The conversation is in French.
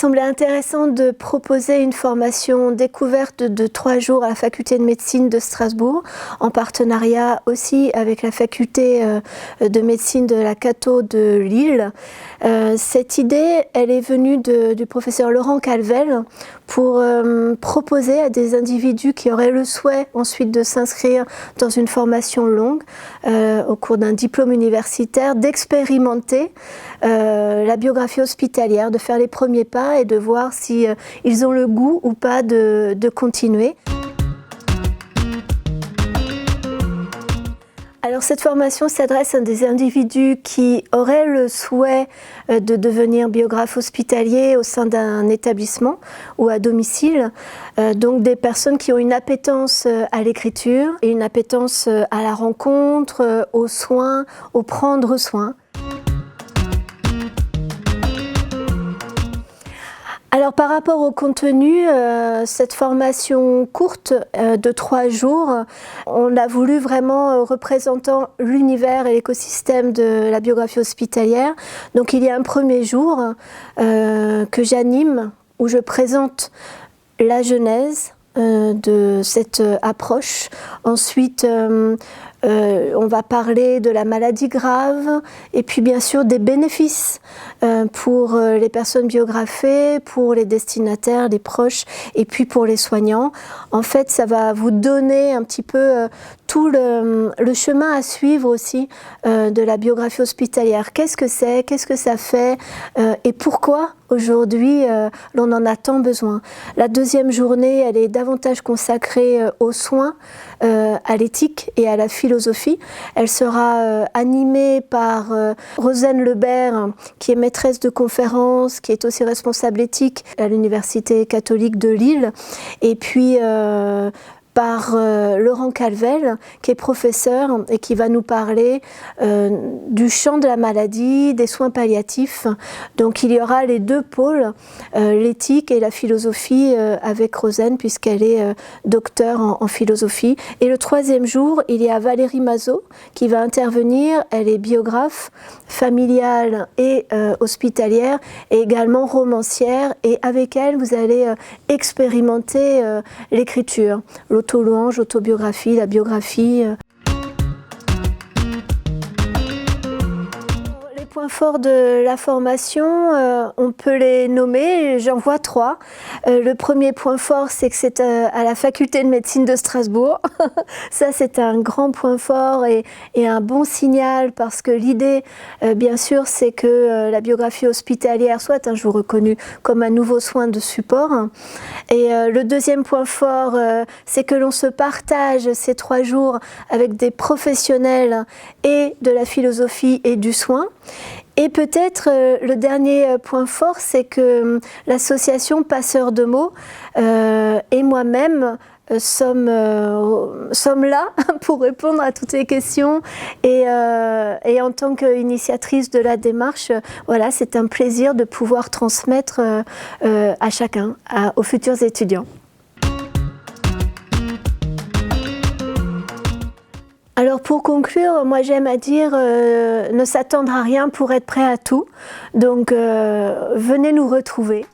semblé intéressant de proposer une formation découverte de 3 jours à la faculté de médecine de Strasbourg, en partenariat aussi avec la faculté de médecine de la Cato de Lille. Cette idée, elle est venue du professeur Laurent Calvel pour proposer à des individus qui auraient le souhait ensuite de s'inscrire dans une formation longue au cours d'un diplôme universitaire, d'expérimenter la biographie hospitalière, de faire les premiers pas et de voir si ils ont le goût ou pas de continuer. Alors cette formation s'adresse à des individus qui auraient le souhait de devenir biographe hospitalier au sein d'un établissement ou à domicile, donc des personnes qui ont une appétence à l'écriture et une appétence à la rencontre, aux soins, au prendre soin. Alors par rapport au contenu, cette formation courte de 3 jours, on a voulu vraiment représentant l'univers et l'écosystème de la biographie hospitalière. Donc il y a un premier jour que j'anime où je présente la genèse de cette approche. Ensuite, on va parler de la maladie grave et puis bien sûr des bénéfices pour les personnes biographées, pour les destinataires, les proches et puis pour les soignants. En fait, ça va vous donner un petit peu tout le chemin à suivre aussi de la biographie hospitalière. Qu'est-ce que c'est? Qu'est-ce que ça fait? Et pourquoi aujourd'hui l'on en a tant besoin? La deuxième journée, elle est davantage consacrée aux soins, à l'éthique et à la philosophie. Elle sera animée par Rosane Lebert, qui est maîtresse de conférences, qui est aussi responsable éthique à l'Université catholique de Lille, et puis par Laurent Calvel, qui est professeur et qui va nous parler du champ de la maladie, des soins palliatifs. Donc il y aura les deux pôles, l'éthique et la philosophie avec Rosane, puisqu'elle est docteure en philosophie. Et le troisième jour, il y a Valérie Mazot qui va intervenir. Elle est biographe, familiale et hospitalière, et également romancière. Et avec elle, vous allez expérimenter l'écriture, l'auto-louange, l'autobiographie, la biographie. Les points forts de la formation, on peut les nommer, j'en vois 3. Le premier point fort, c'est que c'est à la faculté de médecine de Strasbourg. Ça, c'est un grand point fort et un bon signal, parce que l'idée, bien sûr, c'est que la biographie hospitalière soit un jour reconnue comme un nouveau soin de support. Et le deuxième point fort, c'est que l'on se partage ces 3 jours avec des professionnels et de la philosophie et du soin. Et peut-être le dernier point fort, c'est que l'association Passeurs de mots et moi-même sommes là pour répondre à toutes les questions. Et en tant qu'initiatrice de la démarche, voilà, c'est un plaisir de pouvoir transmettre à chacun, aux futurs étudiants. Alors pour conclure, moi j'aime à dire ne s'attendre à rien pour être prêt à tout. Donc venez nous retrouver.